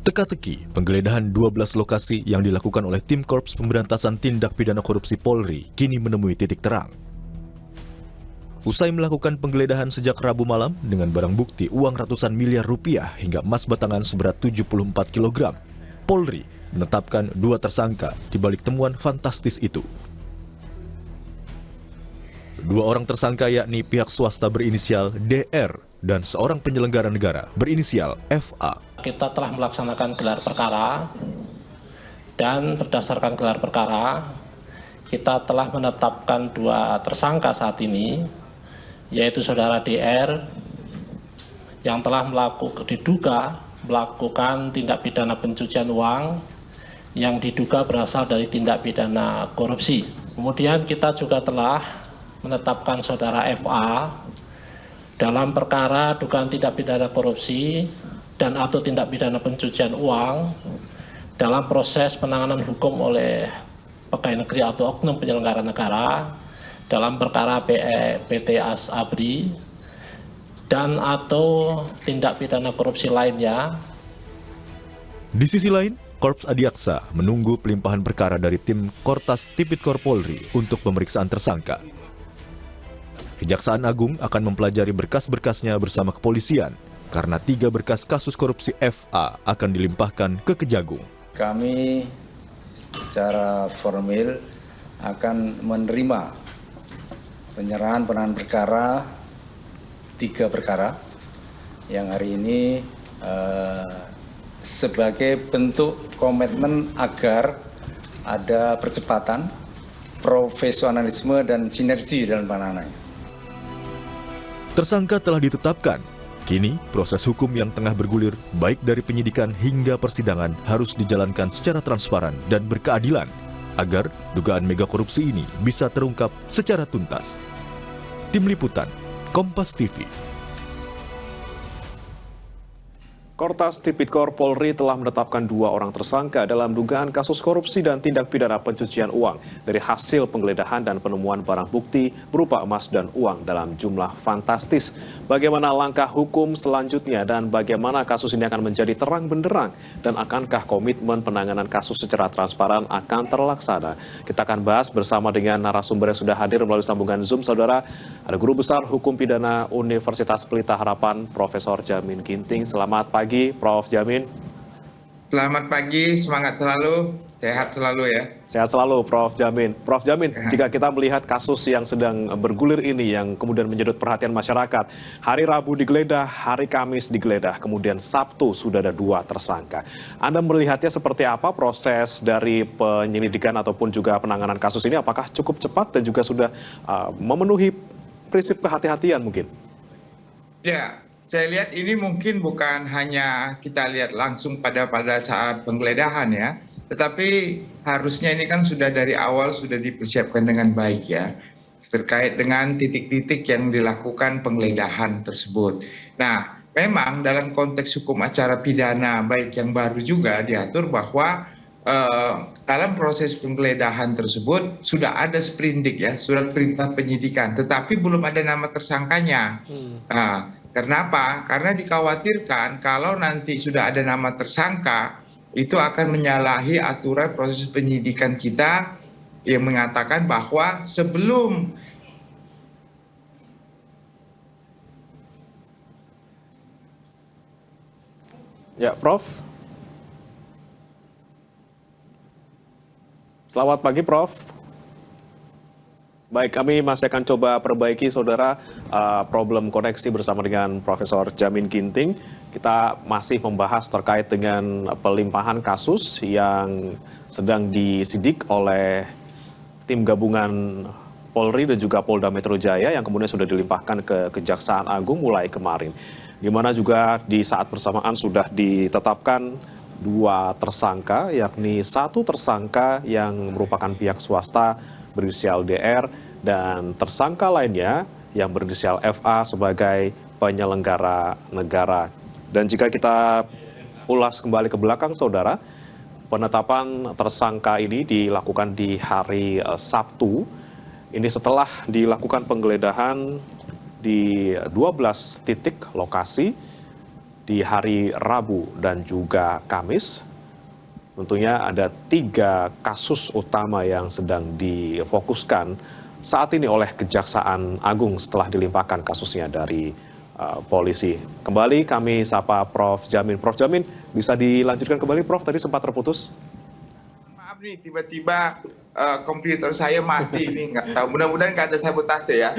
Teka-teki penggeledahan 12 lokasi yang dilakukan oleh Tim Korps Pemberantasan Tindak Pidana Korupsi Polri kini menemui titik terang. Usai melakukan penggeledahan sejak Rabu malam dengan barang bukti uang ratusan miliar rupiah hingga emas batangan seberat 74 kg, Polri menetapkan 2 tersangka di balik temuan fantastis itu. 2 orang tersangka yakni pihak swasta berinisial DR dan seorang penyelenggara negara berinisial FA. Kita telah melaksanakan gelar perkara dan berdasarkan gelar perkara kita telah menetapkan 2 tersangka saat ini, yaitu saudara DR yang telah diduga melakukan tindak pidana pencucian uang yang diduga berasal dari tindak pidana korupsi. Kemudian kita juga telah menetapkan saudara FA dalam perkara dugaan tindak pidana korupsi dan atau tindak pidana pencucian uang dalam proses penanganan hukum oleh pegawai negeri atau oknum penyelenggara negara dalam perkara PT Asabri dan atau tindak pidana korupsi lainnya. Di sisi lain, Korps Adiaksa menunggu pelimpahan perkara dari tim Kortas Tipikor Polri untuk pemeriksaan tersangka. Kejaksaan Agung akan mempelajari berkas-berkasnya bersama kepolisian karena 3 berkas kasus korupsi FA akan dilimpahkan ke Kejagung. Kami secara formal akan menerima penyerahan penanganan perkara 3 perkara yang hari ini sebagai bentuk komitmen agar ada percepatan, profesionalisme dan sinergi dalam penanganannya. Tersangka telah ditetapkan. Kini, proses hukum yang tengah bergulir, baik dari penyidikan hingga persidangan, harus dijalankan secara transparan dan berkeadilan, agar dugaan mega korupsi ini bisa terungkap secara tuntas. Tim Liputan, Kompas TV. Kortas Tipikor Polri telah menetapkan 2 orang tersangka dalam dugaan kasus korupsi dan tindak pidana pencucian uang dari hasil penggeledahan dan penemuan barang bukti berupa emas dan uang dalam jumlah fantastis. Bagaimana langkah hukum selanjutnya dan bagaimana kasus ini akan menjadi terang benderang dan akankah komitmen penanganan kasus secara transparan akan terlaksana? Kita akan bahas bersama dengan narasumber yang sudah hadir melalui sambungan Zoom, saudara. Ada Guru Besar Hukum Pidana Universitas Pelita Harapan, Profesor Jamin Ginting. Selamat pagi, Prof. Jamin. Selamat pagi, semangat selalu, sehat selalu ya. Sehat selalu, Prof. Jamin. Prof. Jamin, jika kita melihat kasus yang sedang bergulir ini yang kemudian menyedot perhatian masyarakat, hari Rabu digeledah, hari Kamis digeledah, kemudian Sabtu sudah ada 2 tersangka. Anda melihatnya seperti apa proses dari penyelidikan ataupun juga penanganan kasus ini? Apakah cukup cepat dan juga sudah memenuhi prinsip kehati-hatian mungkin? Ya, saya lihat ini mungkin bukan hanya kita lihat langsung pada saat penggeledahan ya, tetapi harusnya ini kan sudah dari awal sudah dipersiapkan dengan baik ya, terkait dengan titik-titik yang dilakukan penggeledahan tersebut. Nah, memang dalam konteks hukum acara pidana baik yang baru juga diatur bahwa dalam proses penggeledahan tersebut sudah ada sprindik ya, surat perintah penyidikan, tetapi belum ada nama tersangkanya. Kenapa? Karena dikhawatirkan kalau nanti sudah ada nama tersangka, itu akan menyalahi aturan proses penyidikan kita yang mengatakan bahwa sebelum Ya, Prof. Selamat pagi, Prof. Baik, kami masih akan coba perbaiki, saudara, problem koneksi bersama dengan Profesor Jamin Ginting. Kita masih membahas terkait dengan pelimpahan kasus yang sedang disidik oleh tim gabungan Polri dan juga Polda Metro Jaya yang kemudian sudah dilimpahkan ke Kejaksaan Agung mulai kemarin. Di mana juga di saat bersamaan sudah ditetapkan 2 tersangka, yakni 1 tersangka yang merupakan pihak swasta berinisial DR dan tersangka lainnya yang berinisial FA sebagai penyelenggara negara. Dan jika kita ulas kembali ke belakang, saudara, penetapan tersangka ini dilakukan di hari Sabtu. Ini setelah dilakukan penggeledahan di 12 titik lokasi di hari Rabu dan juga Kamis. Tentunya ada 3 kasus utama yang sedang difokuskan saat ini oleh Kejaksaan Agung setelah dilimpahkan kasusnya dari polisi. Kembali kami sapa Prof. Jamin. Prof. Jamin, bisa dilanjutkan kembali, Prof? Tadi sempat terputus. Maaf nih, tiba-tiba komputer saya mati ini, nggak tahu. Mudah-mudahan nggak ada sabotase ya.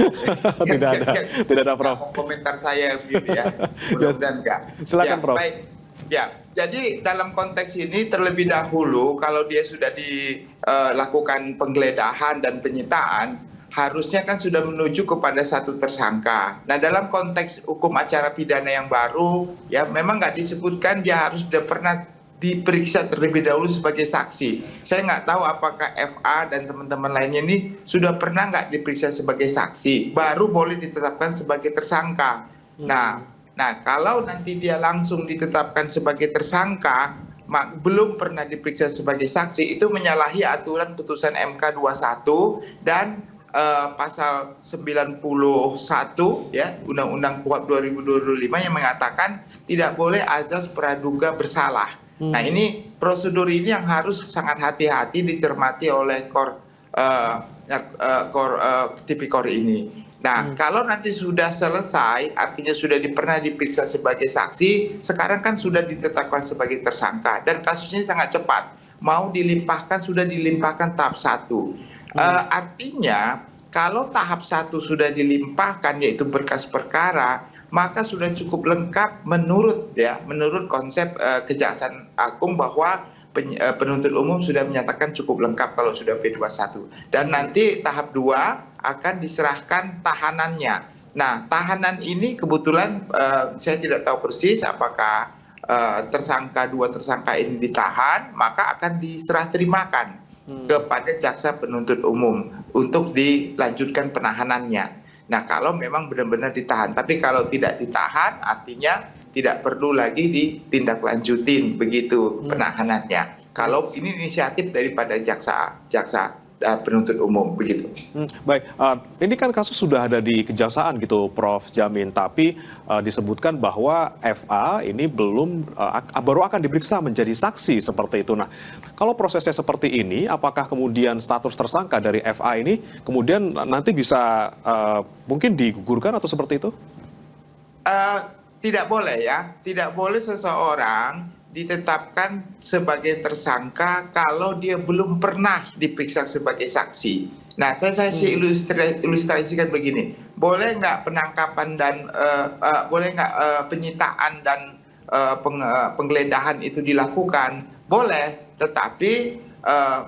Tidak ada, Prof. Komentar saya begitu ya. Mudah-mudahan nggak. Silakan, ya, Prof. Baik. Ya, jadi dalam konteks ini terlebih dahulu kalau dia sudah dilakukan penggeledahan dan penyitaan, harusnya kan sudah menuju kepada satu tersangka. Nah, dalam konteks hukum acara pidana yang baru, ya memang nggak disebutkan dia harus sudah pernah diperiksa terlebih dahulu sebagai saksi. Saya nggak tahu apakah FA dan teman-teman lainnya ini sudah pernah nggak diperiksa sebagai saksi, baru boleh ditetapkan sebagai tersangka. Nah, kalau nanti dia langsung ditetapkan sebagai tersangka, belum pernah diperiksa sebagai saksi, itu menyalahi aturan putusan MK 21 dan pasal 91 ya Undang-Undang KUHP 2025 yang mengatakan tidak boleh azas praduga bersalah. Nah, ini prosedur ini yang harus sangat hati-hati dicermati oleh Tipikor ini. Nah, kalau nanti sudah selesai, artinya sudah pernah diperiksa sebagai saksi, sekarang kan sudah ditetapkan sebagai tersangka dan kasusnya sangat cepat. Mau dilimpahkan, sudah dilimpahkan tahap 1. Artinya kalau tahap 1 sudah dilimpahkan, yaitu berkas perkara, maka sudah cukup lengkap menurut konsep Kejaksaan Agung bahwa penuntut umum sudah menyatakan cukup lengkap kalau sudah P21. Dan nanti tahap 2 akan diserahkan tahanannya. Nah, tahanan ini kebetulan saya tidak tahu persis apakah dua tersangka ini ditahan, maka akan diserah terimakan kepada jaksa penuntut umum untuk dilanjutkan penahanannya. Nah, kalau memang benar-benar ditahan, tapi kalau tidak ditahan artinya tidak perlu lagi ditindaklanjutin begitu penahanannya. Kalau ini inisiatif daripada jaksa penuntut umum begitu. Baik, ini kan kasus sudah ada di kejaksaan gitu, Prof. Jamin, tapi disebutkan bahwa FA ini baru akan diperiksa menjadi saksi seperti itu. Nah, kalau prosesnya seperti ini, apakah kemudian status tersangka dari FA ini kemudian nanti bisa mungkin digugurkan atau seperti itu? Tidak boleh ya, tidak boleh seseorang ditetapkan sebagai tersangka kalau dia belum pernah diperiksa sebagai saksi. Nah, saya ilustrasikan begini, boleh nggak penangkapan dan boleh nggak penyitaan dan penggeledahan itu dilakukan? Boleh, tetapi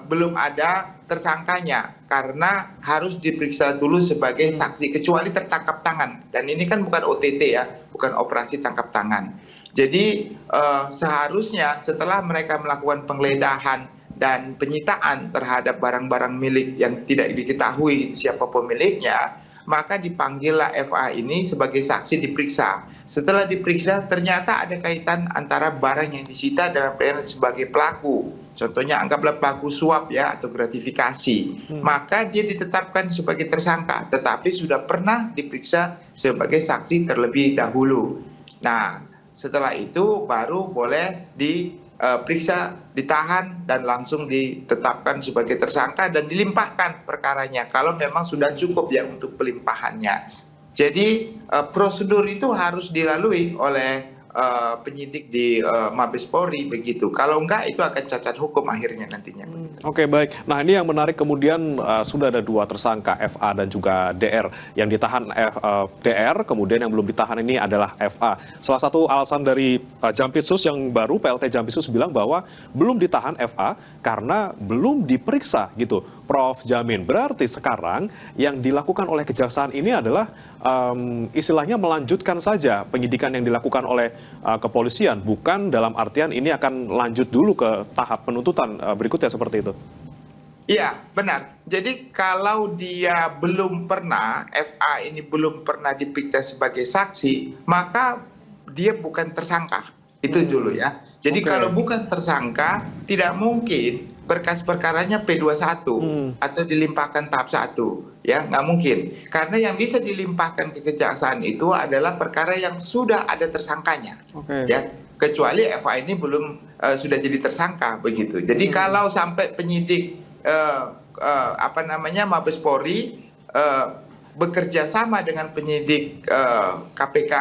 belum ada tersangkanya karena harus diperiksa dulu sebagai saksi kecuali tertangkap tangan. Dan ini kan bukan OTT ya, bukan operasi tangkap tangan. Jadi seharusnya setelah mereka melakukan penggeledahan dan penyitaan terhadap barang-barang milik yang tidak diketahui siapa pemiliknya, maka dipanggillah FA ini sebagai saksi diperiksa. Setelah diperiksa ternyata ada kaitan antara barang yang disita dengan pelayanan sebagai pelaku. Contohnya anggaplah pelaku suap ya atau gratifikasi. Maka dia ditetapkan sebagai tersangka, tetapi sudah pernah diperiksa sebagai saksi terlebih dahulu. Nah, setelah itu baru boleh diperiksa, ditahan, dan langsung ditetapkan sebagai tersangka dan dilimpahkan perkaranya kalau memang sudah cukup ya untuk pelimpahannya. Jadi prosedur itu harus dilalui oleh penyidik di Mabes Polri begitu. Kalau enggak itu akan cacat hukum akhirnya nantinya. Oke, baik. Nah, ini yang menarik kemudian sudah ada 2 tersangka FA dan juga DR. Yang ditahan DR, kemudian yang belum ditahan ini adalah FA. Salah satu alasan dari Jampitsus yang baru, PLT Jampitsus bilang bahwa belum ditahan FA karena belum diperiksa gitu. Prof. Jamin, berarti sekarang yang dilakukan oleh kejaksaan ini adalah istilahnya melanjutkan saja penyidikan yang dilakukan oleh kepolisian, bukan dalam artian ini akan lanjut dulu ke tahap penuntutan berikutnya seperti itu. Iya, benar. Jadi kalau dia belum pernah, FA ini belum pernah diperiksa sebagai saksi, maka dia bukan tersangka. Itu dulu ya. Jadi kalau bukan tersangka, tidak mungkin berkas perkaranya P21 atau dilimpahkan tahap 1 ya nggak mungkin. Karena yang bisa dilimpahkan ke kejaksaan itu adalah perkara yang sudah ada tersangkanya, ya. Kecuali FA ini belum sudah jadi tersangka begitu. Jadi kalau sampai penyidik Mabes Polri bekerja sama dengan penyidik KPK,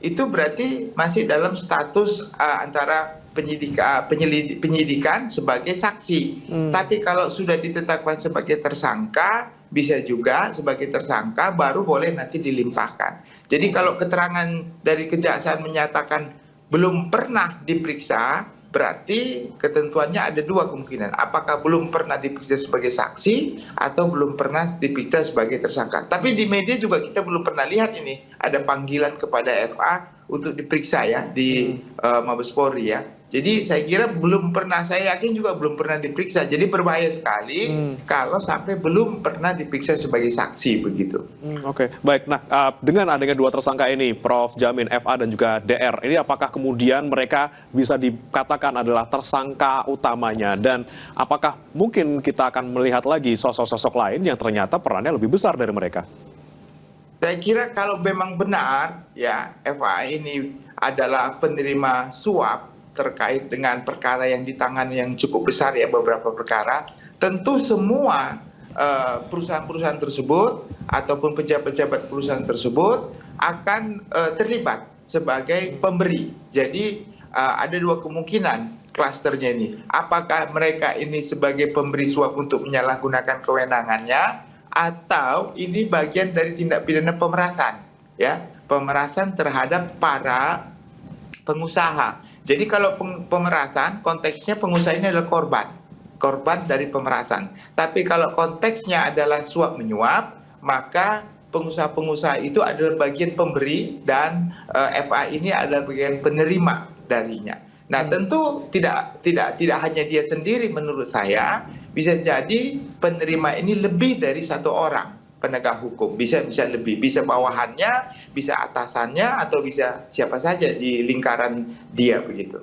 itu berarti masih dalam status antara penyidikan sebagai saksi. Tapi kalau sudah ditetapkan sebagai tersangka, bisa juga sebagai tersangka baru boleh nanti dilimpahkan. Jadi kalau keterangan dari kejaksaan menyatakan belum pernah diperiksa, berarti ketentuannya ada dua kemungkinan. Apakah belum pernah diperiksa sebagai saksi atau belum pernah diperiksa sebagai tersangka. Tapi di media juga kita belum pernah lihat ini ada panggilan kepada FA untuk diperiksa ya di Mabes Polri ya. Jadi saya kira belum pernah, saya yakin juga belum pernah diperiksa. Jadi berbahaya sekali kalau sampai belum pernah diperiksa sebagai saksi begitu. Oke, baik. Nah, dengan adanya dua tersangka ini, Prof. Jamin, FA dan juga DR, ini apakah kemudian mereka bisa dikatakan adalah tersangka utamanya? Dan apakah mungkin kita akan melihat lagi sosok-sosok lain yang ternyata perannya lebih besar dari mereka? Saya kira kalau memang benar ya FA ini adalah penerima suap terkait dengan perkara yang ditangani yang cukup besar ya, beberapa perkara, tentu semua perusahaan-perusahaan tersebut ataupun pejabat-pejabat perusahaan tersebut akan terlibat sebagai pemberi. Jadi ada dua kemungkinan klasternya ini. Apakah mereka ini sebagai pemberi suap untuk menyalahgunakan kewenangannya, atau ini bagian dari tindak pidana pemerasan, ya, pemerasan terhadap para pengusaha. Jadi kalau pemerasan, konteksnya pengusaha ini adalah korban dari pemerasan. Tapi kalau konteksnya adalah suap menyuap, maka pengusaha-pengusaha itu adalah bagian pemberi dan FA ini adalah bagian penerima darinya. Nah, tentu tidak hanya dia sendiri menurut saya, bisa jadi penerima ini lebih dari satu orang penegak hukum, bisa lebih, bisa bawahannya, bisa atasannya, atau bisa siapa saja di lingkaran dia begitu.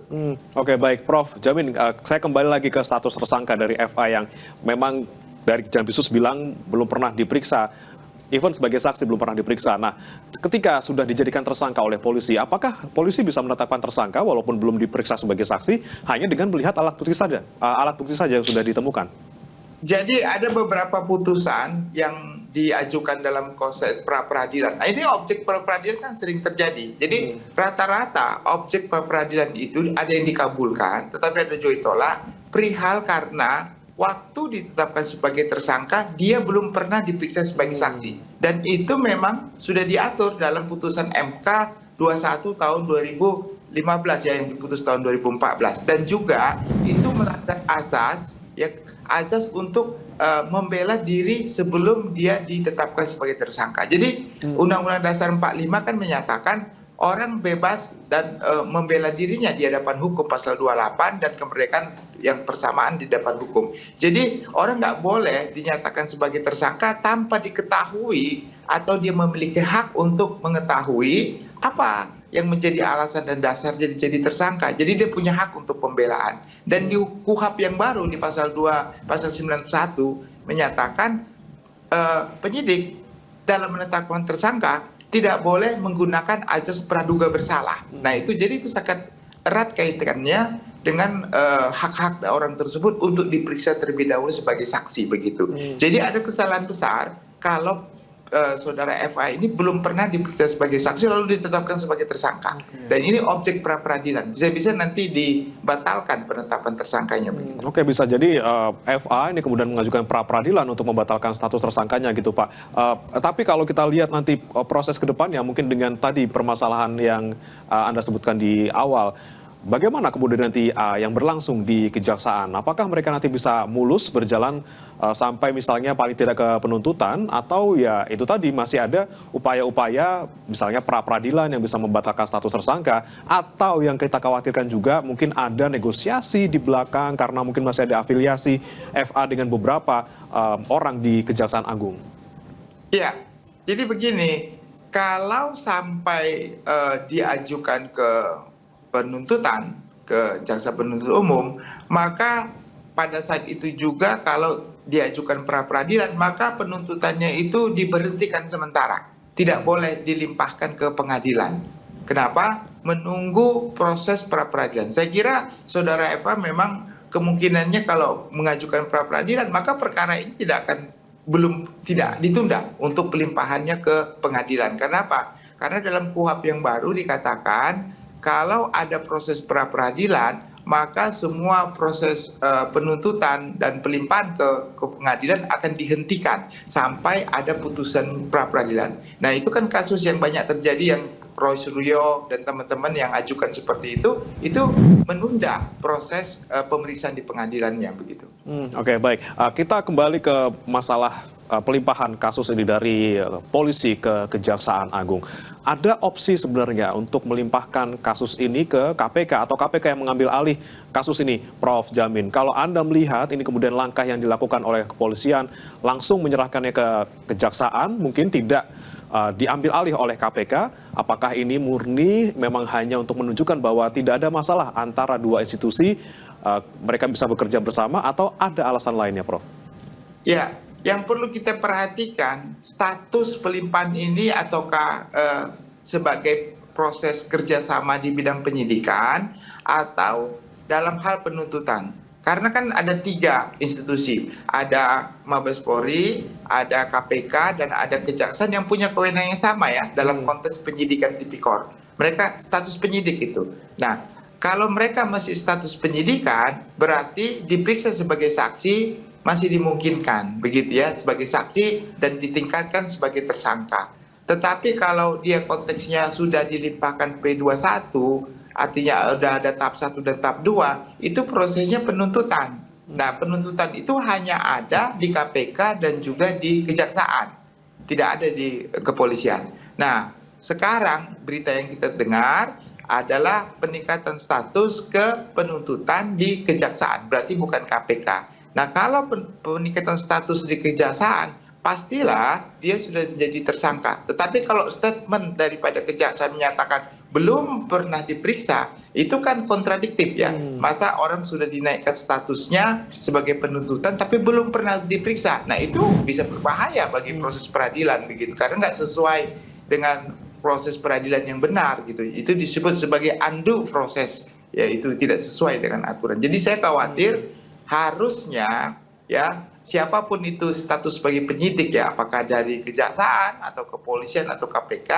Oke, baik, Prof. Jamin, saya kembali lagi ke status tersangka dari FA yang memang dari Jampitsus bilang belum pernah diperiksa, even sebagai saksi belum pernah diperiksa. Nah, ketika sudah dijadikan tersangka oleh polisi, apakah polisi bisa menetapkan tersangka walaupun belum diperiksa sebagai saksi hanya dengan melihat alat bukti saja yang sudah ditemukan? Jadi ada beberapa putusan yang diajukan dalam proses pra-peradilan. Nah, ini objek pra-peradilan kan sering terjadi. Jadi rata-rata objek pra-peradilan itu ada yang dikabulkan, tetapi ada juga ditolak perihal karena waktu ditetapkan sebagai tersangka, dia belum pernah diperiksa sebagai saksi. Dan itu memang sudah diatur dalam putusan MK 21 tahun 2015 ya, yang diputus tahun 2014. Dan juga itu melanggar asas ya, azas untuk membela diri sebelum dia ditetapkan sebagai tersangka. Jadi Undang-Undang Dasar 45 kan menyatakan orang bebas dan membela dirinya di hadapan hukum, pasal 28, dan kemerdekaan yang persamaan di hadapan hukum. Jadi orang nggak boleh dinyatakan sebagai tersangka tanpa diketahui atau dia memiliki hak untuk mengetahui apa yang menjadi alasan dan dasar jadi tersangka. Jadi dia punya hak untuk pembelaan. Dan di KUHP yang baru di pasal 2, pasal 91 menyatakan penyidik dalam menetapkan tersangka tidak boleh menggunakan azas praduga bersalah. Nah itu jadi itu sangat erat kaitannya dengan hak-hak orang tersebut untuk diperiksa terlebih dahulu sebagai saksi begitu. Jadi ada kesalahan besar kalau saudara FA ini belum pernah diperiksa sebagai saksi lalu ditetapkan sebagai tersangka. Dan ini objek pra-peradilan. Bisa-bisa nanti dibatalkan penetapan tersangkanya. Oke, bisa jadi FA ini kemudian mengajukan pra-peradilan untuk membatalkan status tersangkanya gitu, Pak. Tapi kalau kita lihat nanti proses ke depannya mungkin dengan tadi permasalahan yang Anda sebutkan di awal, bagaimana kemudian nanti yang berlangsung di kejaksaan? Apakah mereka nanti bisa mulus berjalan sampai misalnya paling tidak ke penuntutan, atau ya itu tadi masih ada upaya-upaya misalnya pra-peradilan yang bisa membatalkan status tersangka, atau yang kita khawatirkan juga mungkin ada negosiasi di belakang karena mungkin masih ada afiliasi FA dengan beberapa orang di Kejaksaan Agung? Ya, jadi begini, kalau sampai diajukan ke penuntutan, ke jaksa penuntut umum, maka pada saat itu juga kalau diajukan pra peradilan, maka penuntutannya itu diberhentikan sementara. Tidak boleh dilimpahkan ke pengadilan. Kenapa? Menunggu proses pra peradilan. Saya kira saudara Eva memang kemungkinannya kalau mengajukan pra peradilan, maka perkara ini tidak ditunda untuk pelimpahannya ke pengadilan. Kenapa? Karena dalam KUHP yang baru dikatakan kalau ada proses pra peradilan, maka semua proses penuntutan dan pelimpahan ke pengadilan akan dihentikan sampai ada putusan pra peradilan. Nah, itu kan kasus yang banyak terjadi, yang Roy Suryo dan teman-teman yang ajukan seperti itu menunda proses pemeriksaan di pengadilannya begitu. Oke, baik. Kita kembali ke masalah pelimpahan kasus ini dari polisi ke Kejaksaan Agung. Ada opsi sebenarnya untuk melimpahkan kasus ini ke KPK atau KPK yang mengambil alih kasus ini, Prof. Jamin. Kalau Anda melihat ini kemudian langkah yang dilakukan oleh kepolisian langsung menyerahkannya ke Kejaksaan, mungkin tidak diambil alih oleh KPK, apakah ini murni memang hanya untuk menunjukkan bahwa tidak ada masalah antara dua institusi, mereka bisa bekerja bersama, atau ada alasan lainnya, Prof? Ya, yang perlu kita perhatikan, status pelimpahan ini ataukah sebagai proses kerjasama di bidang penyidikan atau dalam hal penuntutan. Karena kan ada 3 institusi, ada Mabes Polri, ada KPK, dan ada Kejaksaan yang punya kewenangan yang sama ya dalam konteks penyidikan tipikor. Mereka status penyidik itu. Nah, kalau mereka masih status penyidikan, berarti diperiksa sebagai saksi masih dimungkinkan, begitu ya, sebagai saksi dan ditingkatkan sebagai tersangka. Tetapi kalau dia konteksnya sudah dilimpahkan P21, artinya sudah ada tahap 1 dan tahap 2, itu prosesnya penuntutan. Nah, penuntutan itu hanya ada di KPK dan juga di Kejaksaan, tidak ada di kepolisian. Nah, sekarang berita yang kita dengar adalah peningkatan status ke penuntutan di Kejaksaan, berarti bukan KPK. Nah, kalau peningkatan status di Kejaksaan, pastilah dia sudah menjadi tersangka. Tetapi kalau statement daripada Kejaksaan menyatakan belum pernah diperiksa, itu kan kontradiktif ya. Masa orang sudah dinaikkan statusnya sebagai penuntutan tapi belum pernah diperiksa. Nah, itu bisa berbahaya bagi proses peradilan begitu, karena nggak sesuai dengan proses peradilan yang benar gitu. Itu disebut sebagai undue proses, ya, itu tidak sesuai dengan aturan. Jadi saya khawatir harusnya ya siapapun itu status sebagai penyidik ya, apakah dari Kejaksaan atau kepolisian atau KPK,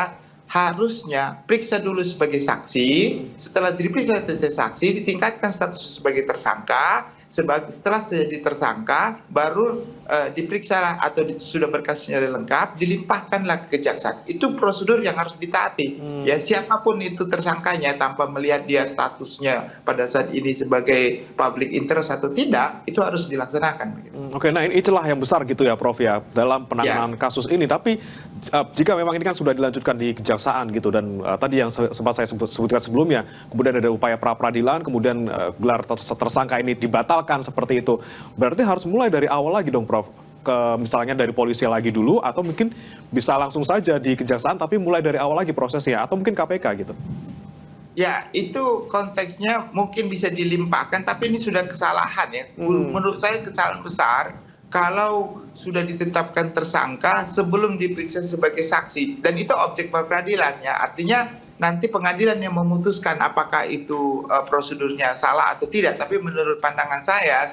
harusnya periksa dulu sebagai saksi. Setelah diperiksa sebagai saksi, ditingkatkan status sebagai tersangka. Setelah jadi tersangka, baru diperiksa atau sudah berkasnya lengkap, dilimpahkanlah ke Kejaksaan. Itu prosedur yang harus ditaati. Ya, siapapun itu tersangkanya, tanpa melihat dia statusnya pada saat ini sebagai public interest atau tidak, itu harus dilaksanakan. Oke, nah ini celah yang besar gitu ya, Prof, ya, dalam penanganan kasus ini. Tapi jika memang ini kan sudah dilanjutkan di Kejaksaan gitu, dan tadi yang sempat saya sebutkan sebelumnya, kemudian ada upaya pra-peradilan, kemudian gelar tersangka ini dibatalkan seperti itu. Berarti harus mulai dari awal lagi dong, Prof. Misalnya dari polisi lagi dulu, atau mungkin bisa langsung saja di Kejaksaan tapi mulai dari awal lagi prosesnya, atau mungkin KPK gitu. Ya, itu konteksnya mungkin bisa dilimpahkan, tapi ini sudah kesalahan ya. Menurut saya kesalahan besar kalau sudah ditetapkan tersangka sebelum diperiksa sebagai saksi, dan itu objek peradilan ya. Artinya nanti pengadilan yang memutuskan apakah itu prosedurnya salah atau tidak. Tapi menurut pandangan saya,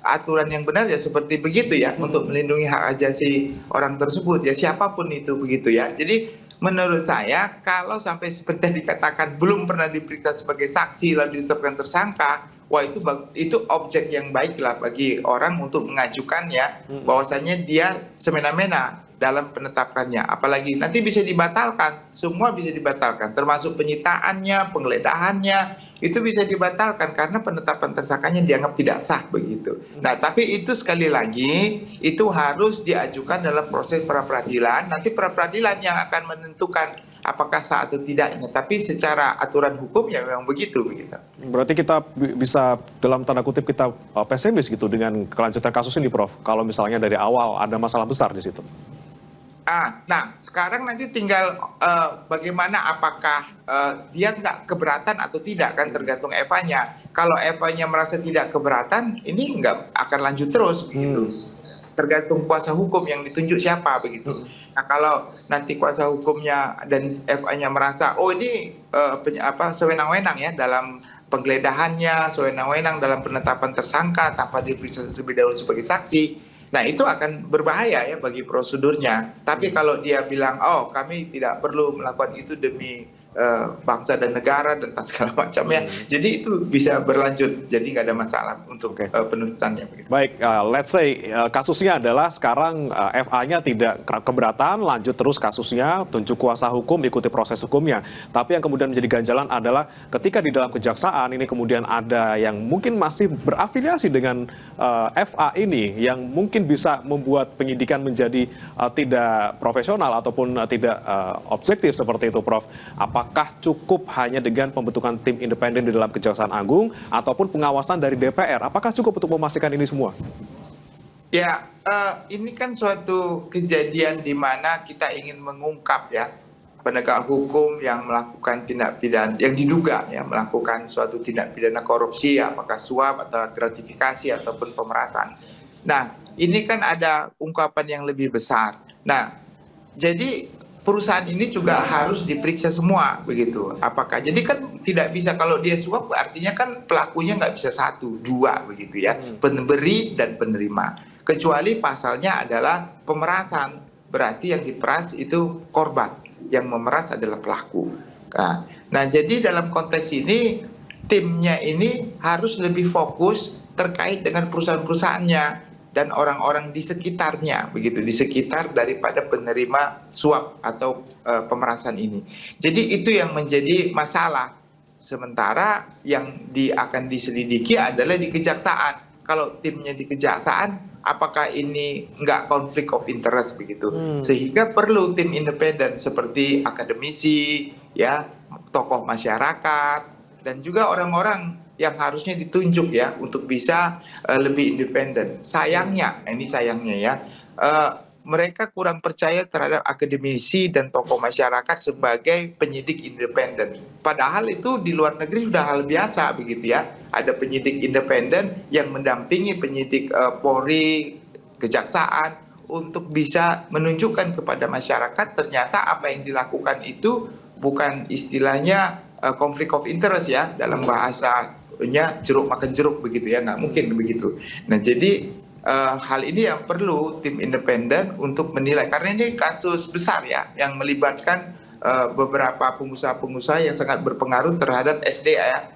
aturan yang benar ya seperti begitu ya, untuk melindungi hak asasi orang tersebut ya, siapapun itu begitu ya. Jadi menurut saya kalau sampai seperti yang dikatakan belum pernah diperiksa sebagai saksi lalu ditetapkan tersangka, wah itu objek yang baik lah bagi orang untuk mengajukannya, bahwasanya dia semena-mena dalam penetapannya. Apalagi nanti bisa dibatalkan, semua bisa dibatalkan, termasuk penyitaannya, penggeledahannya, itu bisa dibatalkan karena penetapan tersangkanya dianggap tidak sah begitu. Nah, tapi itu sekali lagi itu harus diajukan dalam proses pra-peradilan. Nanti pra-peradilan yang akan menentukan apakah sah atau tidaknya. Tapi secara aturan hukum ya memang begitu. Berarti kita bisa dalam tanda kutip kita pesimis gitu dengan kelanjutan kasus ini, Prof. Kalau misalnya dari awal ada masalah besar di situ. Nah, sekarang nanti tinggal bagaimana, apakah dia nggak keberatan atau tidak, kan tergantung Eva-nya. Kalau Eva-nya merasa tidak keberatan, ini nggak akan lanjut terus begitu. tergantung kuasa hukum yang ditunjuk siapa begitu. Nah kalau nanti kuasa hukumnya dan FA-nya merasa oh ini sewenang-wenang ya dalam penggeledahannya, sewenang-wenang dalam penetapan tersangka tanpa diperiksa terlebih dahulu sebagai saksi, nah itu akan berbahaya ya bagi prosedurnya. Tapi kalau dia bilang oh kami tidak perlu melakukan itu demi bangsa dan negara dan segala macamnya, jadi itu bisa berlanjut, jadi nggak ada masalah untuk penuntutannya. Begitu. Baik, let's say kasusnya adalah sekarang FA-nya tidak keberatan, lanjut terus kasusnya, tunjuk kuasa hukum, ikuti proses hukumnya. Tapi yang kemudian menjadi ganjalan adalah ketika di dalam kejaksaan ini kemudian ada yang mungkin masih berafiliasi dengan FA ini, yang mungkin bisa membuat penyidikan menjadi tidak profesional ataupun tidak objektif seperti itu, Prof. Apakah cukup hanya dengan pembentukan tim independen di dalam Kejaksaan Agung ataupun pengawasan dari DPR? Apakah cukup untuk memastikan ini semua? Ya, ini kan suatu kejadian di mana kita ingin mengungkap ya penegak hukum yang melakukan tindak pidana, yang diduga ya melakukan suatu tindak pidana korupsi, apakah suap atau gratifikasi ataupun pemerasan. Nah, ini kan ada ungkapan yang lebih besar. Nah, jadi perusahaan ini juga harus diperiksa semua begitu. Apakah jadi kan tidak bisa kalau dia suap artinya kan pelakunya nggak bisa 1, 2 begitu ya, pemberi dan penerima. Kecuali pasalnya adalah pemerasan, berarti yang diperas itu korban, yang memeras adalah pelaku. Nah jadi dalam konteks ini timnya ini harus lebih fokus terkait dengan perusahaan-perusahaannya dan orang-orang di sekitarnya, begitu, di sekitar daripada penerima suap atau pemerasan ini. Jadi itu yang menjadi masalah. Sementara yang akan diselidiki adalah di kejaksaan. Kalau timnya di kejaksaan, apakah ini nggak konflik of interest begitu? Sehingga perlu tim independen seperti akademisi, ya, tokoh masyarakat, dan juga orang-orang yang harusnya ditunjuk ya untuk bisa lebih independen. Sayangnya, ini sayangnya ya, mereka kurang percaya terhadap akademisi dan tokoh masyarakat sebagai penyidik independen. Padahal itu di luar negeri sudah hal biasa begitu ya. Ada penyidik independen yang mendampingi penyidik Polri, kejaksaan untuk bisa menunjukkan kepada masyarakat ternyata apa yang dilakukan itu bukan istilahnya konflik of interest ya dalam bahasa jeruk makan jeruk begitu ya, nggak mungkin begitu. Nah jadi hal ini yang perlu tim independen untuk menilai karena ini kasus besar ya yang melibatkan beberapa pengusaha-pengusaha yang sangat berpengaruh terhadap SDA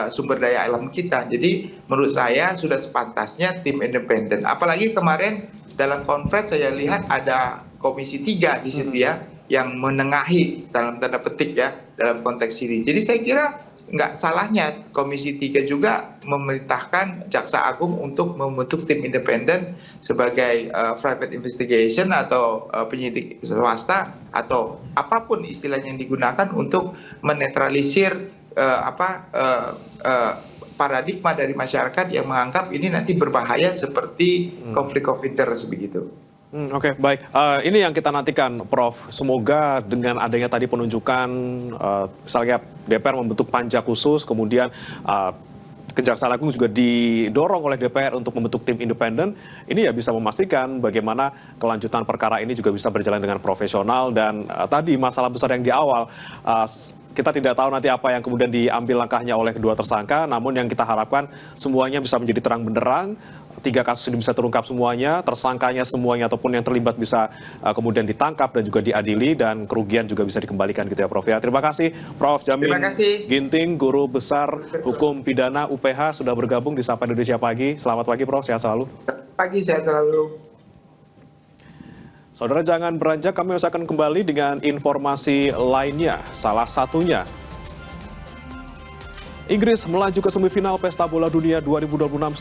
sumber daya alam kita. Jadi menurut saya sudah sepantasnya tim independen. Apalagi kemarin dalam konferensi saya lihat ada Komisi 3 di situ ya yang menengahi dalam tanda petik ya dalam konteks ini. Jadi saya kira nggak salahnya Komisi 3 juga memerintahkan Jaksa Agung untuk membentuk tim independen sebagai private investigation atau penyidik swasta atau apapun istilahnya yang digunakan untuk menetralisir paradigma dari masyarakat yang menganggap ini nanti berbahaya seperti konflik of interest begitu. Oke, baik. Ini yang kita nantikan, Prof. Semoga dengan adanya tadi penunjukan, misalnya DPR membentuk panja khusus, kemudian Kejaksaan Agung juga didorong oleh DPR untuk membentuk tim independen, ini ya bisa memastikan bagaimana kelanjutan perkara ini juga bisa berjalan dengan profesional. Dan tadi masalah besar yang di awal, kita tidak tahu nanti apa yang kemudian diambil langkahnya oleh kedua tersangka, namun yang kita harapkan semuanya bisa menjadi terang benderang, 3 kasus ini bisa terungkap semuanya, tersangkanya semuanya ataupun yang terlibat bisa kemudian ditangkap dan juga diadili, dan kerugian juga bisa dikembalikan gitu ya, Prof. Ya, terima kasih Prof. Jamin Ginting, Guru Besar Hukum Pidana UPH sudah bergabung di Sapa Indonesia Pagi. Selamat pagi, Prof. Sehat selalu. Pagi, sehat selalu. Saudara jangan beranjak, kami akan kembali dengan informasi lainnya. Salah satunya, Inggris melaju ke semifinal Pesta Bola Dunia 2026